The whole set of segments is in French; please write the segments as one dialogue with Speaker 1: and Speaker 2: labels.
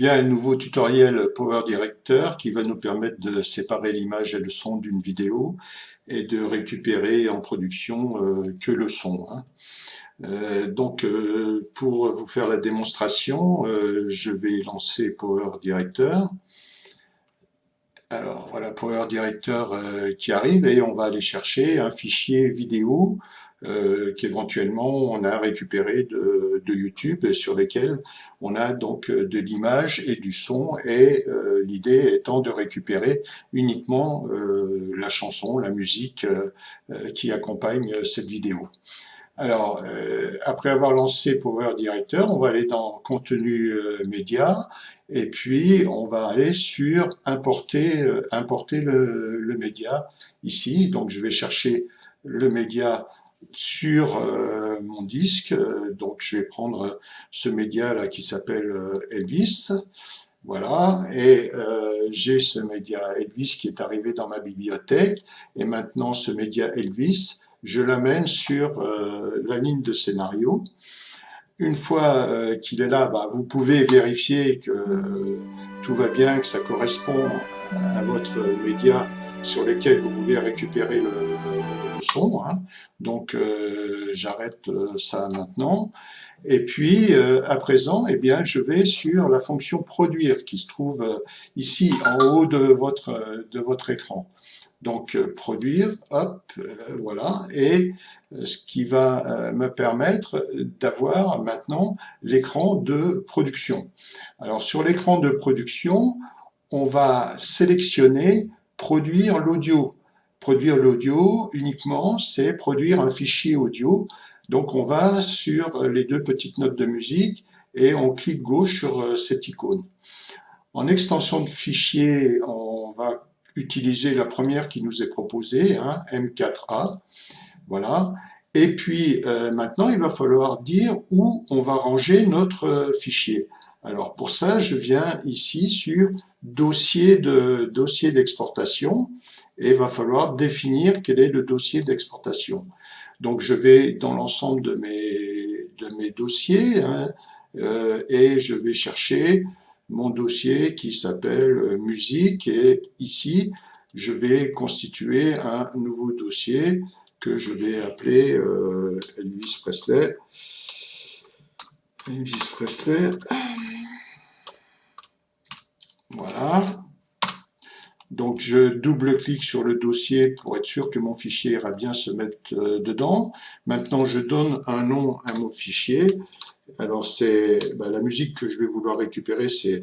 Speaker 1: Bien, un nouveau tutoriel Power Director qui va nous permettre de séparer l'image et le son d'une vidéo et de récupérer en production que le son, hein. Pour vous faire la démonstration, je vais lancer Power Director. Alors voilà Power Director qui arrive et on va aller chercher un fichier vidéo qu'éventuellement on a récupéré de YouTube et sur lesquels on a donc de l'image et du son et l'idée étant de récupérer uniquement la chanson, la musique qui accompagne cette vidéo. Alors, après avoir lancé Power Director, on va aller dans Contenu média et puis on va aller sur importer le média ici. Donc, je vais chercher le média sur mon disque. Donc, je vais prendre ce média là qui s'appelle Elvis. Voilà, et j'ai ce média Elvis qui est arrivé dans ma bibliothèque, et maintenant ce média Elvis, je l'amène sur la ligne de scénario. Une fois qu'il est là, bah, vous pouvez vérifier que tout va bien, que ça correspond à votre média sur lequel vous voulez récupérer le son, hein. Donc j'arrête ça maintenant. Et puis, à présent, eh bien, je vais sur la fonction produire qui se trouve ici en haut de votre écran. Donc, produire, hop, voilà, et ce qui va me permettre d'avoir maintenant l'écran de production. Alors, sur l'écran de production, on va sélectionner produire l'audio. Produire l'audio uniquement, c'est produire un fichier audio. Donc on va sur les deux petites notes de musique et on clique gauche sur cette icône. En extension de fichier, on va utiliser la première qui nous est proposée, hein, M4A. Voilà. Et puis maintenant, il va falloir dire où on va ranger notre fichier. Alors pour ça, je viens ici sur dossier d'exportation et il va falloir définir quel est le dossier d'exportation. Donc je vais dans l'ensemble de mes dossiers, hein, et je vais chercher mon dossier qui s'appelle musique et ici je vais constituer un nouveau dossier que je vais appeler Elvis Presley. Elvis Presley. Voilà. Donc je double-clique sur le dossier pour être sûr que mon fichier ira bien se mettre dedans. Maintenant je donne un nom à mon fichier. Alors c'est la musique que je vais vouloir récupérer, c'est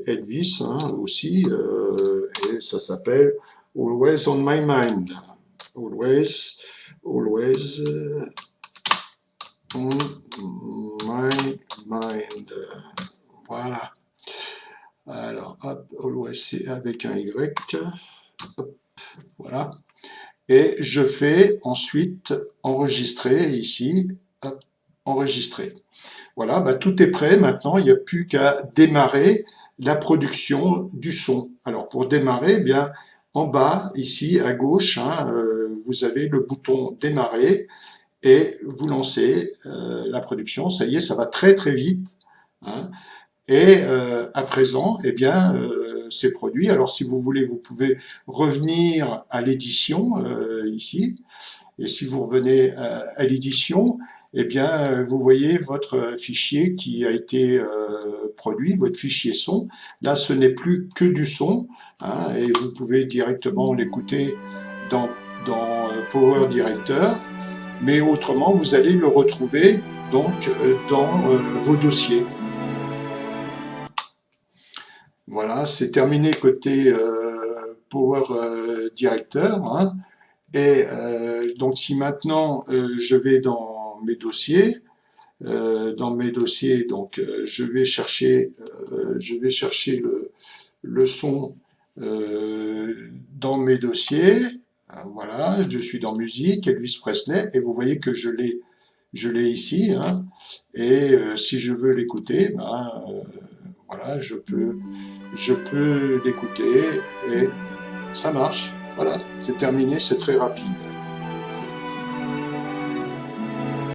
Speaker 1: Elvis, hein, aussi, et ça s'appelle Always on my mind. Always on my mind. Voilà. Alors, hop, Always, c'est avec un Y. Hop, voilà. Et je fais ensuite enregistrer ici. Hop, enregistrer. Voilà, bah, tout est prêt. Maintenant, il n'y a plus qu'à démarrer la production du son. Alors, pour démarrer, eh bien, en bas, ici, à gauche, hein, vous avez le bouton démarrer et vous lancez la production. Ça y est, ça va très très vite, hein. Et à présent, eh bien, c'est produit. Alors, si vous voulez, vous pouvez revenir à l'édition ici. Et si vous revenez à l'édition, eh bien, vous voyez votre fichier qui a été produit, votre fichier son. Là, ce n'est plus que du son, hein, et vous pouvez directement l'écouter dans Power Director. Mais autrement, vous allez le retrouver donc dans vos dossiers. Voilà, c'est terminé côté Power Director, hein. Et donc si maintenant je vais dans mes dossiers, donc je vais chercher le son dans mes dossiers. Voilà, je suis dans musique, Elvis Presley, et vous voyez que je l'ai ici, hein. Et si je veux l'écouter, voilà, je peux l'écouter et ça marche. Voilà, c'est terminé, c'est très rapide.